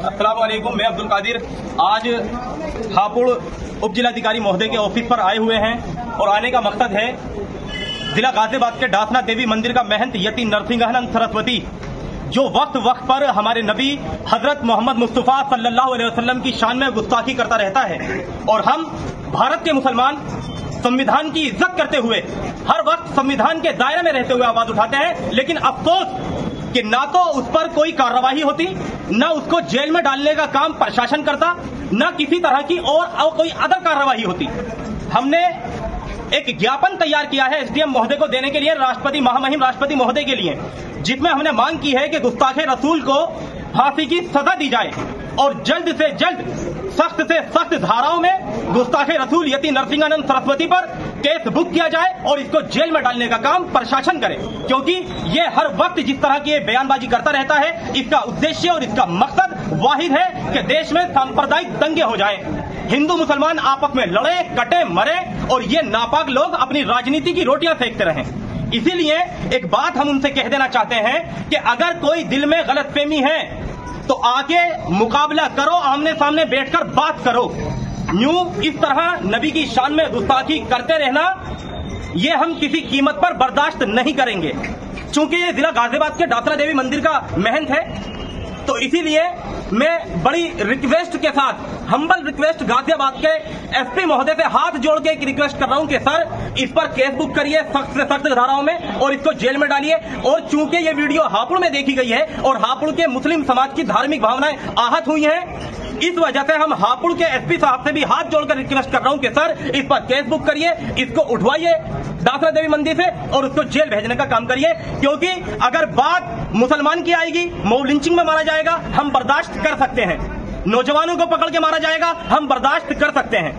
अस्सलाम वालेकुम, मैं अब्दुल कादिर आज हापुड़ उप जिलाधिकारी महोदय के ऑफिस पर आए हुए हैं और आने का मकसद है जिला गाजियाबाद के डासना देवी मंदिर का महंत यति नरसिंहानंद सरस्वती जो वक्त वक्त पर हमारे नबी हजरत मोहम्मद मुस्तफ़ा सल्लल्लाहु अलैहि वसल्लम की शान में गुस्ताखी करता रहता है। और हम भारत के मुसलमान संविधान की इज्जत करते हुए हर वक्त संविधान के दायरे में रहते हुए आवाज उठाते हैं, लेकिन अफसोस कि ना तो उस पर कोई कार्रवाई होती, ना उसको जेल में डालने का काम प्रशासन करता, ना किसी तरह की और कोई अदर कार्रवाई होती। हमने एक ज्ञापन तैयार किया है एसडीएम महोदय को देने के लिए, राष्ट्रपति महामहिम राष्ट्रपति महोदय के लिए, जिसमें हमने मांग की है कि गुस्ताखे रसूल को फांसी की सजा दी जाए और जल्द से जल्द सख्त से सख्त धाराओं में गुस्ताखे रसूल यति नरसिंहानंद सरस्वती पर केस बुक किया जाए और इसको जेल में डालने का काम प्रशासन करे, क्योंकि ये हर वक्त जिस तरह की बयानबाजी करता रहता है, इसका उद्देश्य और इसका मकसद वाहिद है कि देश में सांप्रदायिक दंगे हो जाए, हिंदू मुसलमान आपस में लड़े कटे मरे और ये नापाक लोग अपनी राजनीति की रोटियां सेकते रहें। इसीलिए एक बात हम उनसे कह देना चाहते हैं कि अगर कोई दिल में गलतफहमी है तो आके मुकाबला करो, आमने सामने बैठकर बात करो। यूं इस तरह नबी की शान में गुस्ताखी करते रहना ये हम किसी कीमत पर बर्दाश्त नहीं करेंगे। चूंकि ये जिला गाजियाबाद के डासना देवी मंदिर का महंत है, तो इसीलिए मैं बड़ी रिक्वेस्ट के साथ, हम्बल रिक्वेस्ट गाजियाबाद के एसपी महोदय से हाथ जोड़ के एक रिक्वेस्ट कर रहा हूं कि सर इस पर केस बुक करिए सख्त से सख्त धाराओं में और इसको जेल में डालिए। और चूंकि ये वीडियो हापुड़ में देखी गई है और हापुड़ के मुस्लिम समाज की धार्मिक भावनाएं आहत हुई हैं, इस वजह से हम हापुड़ के एसपी साहब से भी हाथ जोड़कर रिक्वेस्ट कर रहा हूं कि सर इस पर केस बुक करिए, इसको उठवाइए डासना देवी मंदिर से और उसको जेल भेजने का काम करिए, क्योंकि अगर बात मुसलमान की आएगी, मॉब लिंचिंग में मारा जाएगा, हम बर्दाश्त कर सकते हैं, नौजवानों को पकड़ के मारा जाएगा, हम बर्दाश्त कर सकते हैं,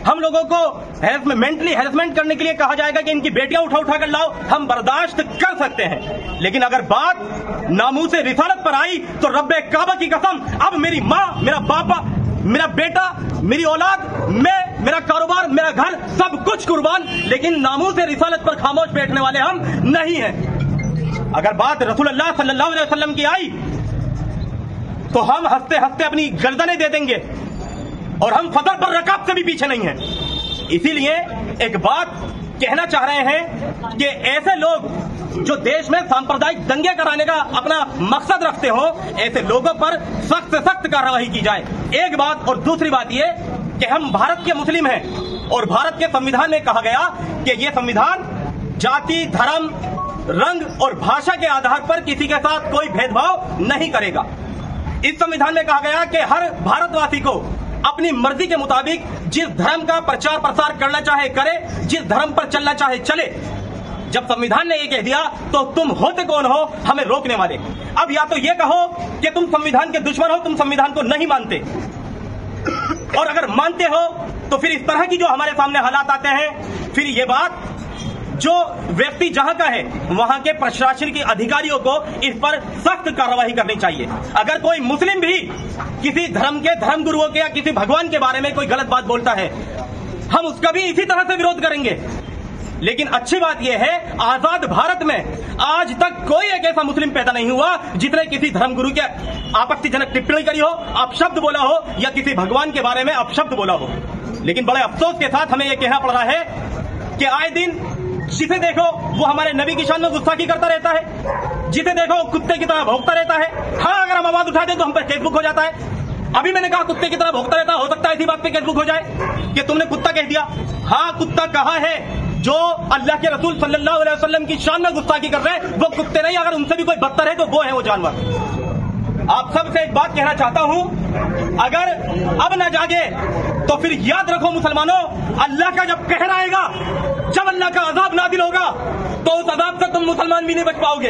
हम लोगों को मेंटली हैरेसमेंट करने के लिए कहा जाएगा कि इनकी बेटियां उठा उठा कर लाओ, हम बर्दाश्त कर सकते हैं। लेकिन अगर बात नामूसे रिसालत पर आई तो रब्बे काबा की कसम, अब मेरी माँ, मेरा बापा, मेरा बेटा, मेरी औलाद, मैं, मेरा कारोबार, मेरा घर, सब कुछ कुर्बान, लेकिन नामूसे रिसालत पर खामोश बैठने वाले हम नहीं हैं। अगर बात रसूलुल्लाह सल्लल्लाहु अलैहि वसल्लम की आई तो हम हंसते हंसते अपनी गर्दनें दे देंगे और हम फजर पर रकाब से भी पीछे नहीं हैं। इसीलिए एक बात कहना चाह रहे हैं कि ऐसे लोग जो देश में सांप्रदायिक दंगे कराने का अपना मकसद रखते हो, ऐसे लोगों पर सख्त से सख्त कार्रवाई की जाए। एक बात, और दूसरी बात ये कि हम भारत के मुस्लिम हैं और भारत के संविधान में कहा गया कि ये संविधान जाति, धर्म, रंग और भाषा के आधार पर किसी के साथ कोई भेदभाव नहीं करेगा। इस संविधान में कहा गया कि हर भारतवासी को अपनी मर्जी के मुताबिक जिस धर्म का प्रचार प्रसार करना चाहे करे, जिस धर्म पर चलना चाहे चले। जब संविधान ने ये कह दिया तो तुम होते कौन हो हमें रोकने वाले? अब या तो ये कहो कि तुम संविधान के दुश्मन हो, तुम संविधान को नहीं मानते, और अगर मानते हो तो फिर इस तरह की जो हमारे सामने हालात आते हैं, फिर ये बात जो व्यक्ति जहां का है वहां के प्रशासन के अधिकारियों को इस पर सख्त कार्रवाई करनी चाहिए। अगर कोई मुस्लिम भी किसी धर्म के धर्म गुरुओं के या किसी भगवान के बारे में कोई गलत बात बोलता है, हम उसका भी इसी तरह से विरोध करेंगे। लेकिन अच्छी बात यह है, आजाद भारत में आज तक कोई एक ऐसा मुस्लिम पैदा नहीं हुआ जिसने किसी धर्मगुरु के आपत्तिजनक टिप्पणी करी हो, अपशब्द बोला हो या किसी भगवान के बारे में अपशब्द बोला हो। लेकिन बड़े अफसोस के साथ हमें यह कहना पड़ रहा है कि आए दिन जिसे देखो वो हमारे नबी की शान में गुस्ताखी करता रहता है, जिसे देखो कुत्ते की तरह भौंकता रहता है। हाँ, अगर हम आवाज उठा दें तो हम पर केसबुक हो जाता है। अभी मैंने कहा कुत्ते की तरह भौंकता रहता, हो सकता है इसी बात पे केसबुक हो जाए कि तुमने कुत्ता कह दिया। हाँ, कुत्ता कहा है, जो अल्लाह के रसूल सल्लल्लाहु अलैहि वसल्लम की शान में गुस्ताखी कर रहे हैं वो कुत्ते नहीं, अगर उनसे भी कोई बदतर है तो वो है वो जानवर। आप सबसे एक बात कहना चाहता हूं, अगर अब न जागे तो फिर याद रखो मुसलमानों, अल्लाह का जब कहर आएगा, जब अल्लाह का अजाब नादिल होगा तो उस अजाब से तुम मुसलमान भी नहीं बच पाओगे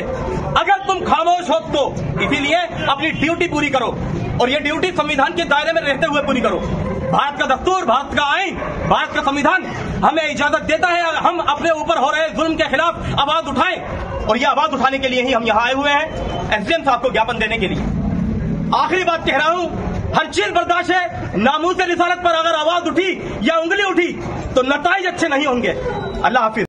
अगर तुम खामोश हो तो। इसीलिए अपनी ड्यूटी पूरी करो और ये ड्यूटी संविधान के दायरे में रहते हुए पूरी करो। भारत का दस्तूर, भारत का आईन, भारत का संविधान हमें इजाजत देता है हम अपने ऊपर हो रहे जुल्म के खिलाफ आवाज उठाएं, और ये आवाज उठाने के लिए ही हम यहाँ आए हुए हैं एसडीएम साहब को ज्ञापन देने के लिए। आखिरी बात कह रहा हूं, हर चीज बर्दाश्त है, नामूस रिसालत पर अगर आवाज उठी या उंगली उठी तो नताइज अच्छे नहीं होंगे। अल्लाह हाफिज।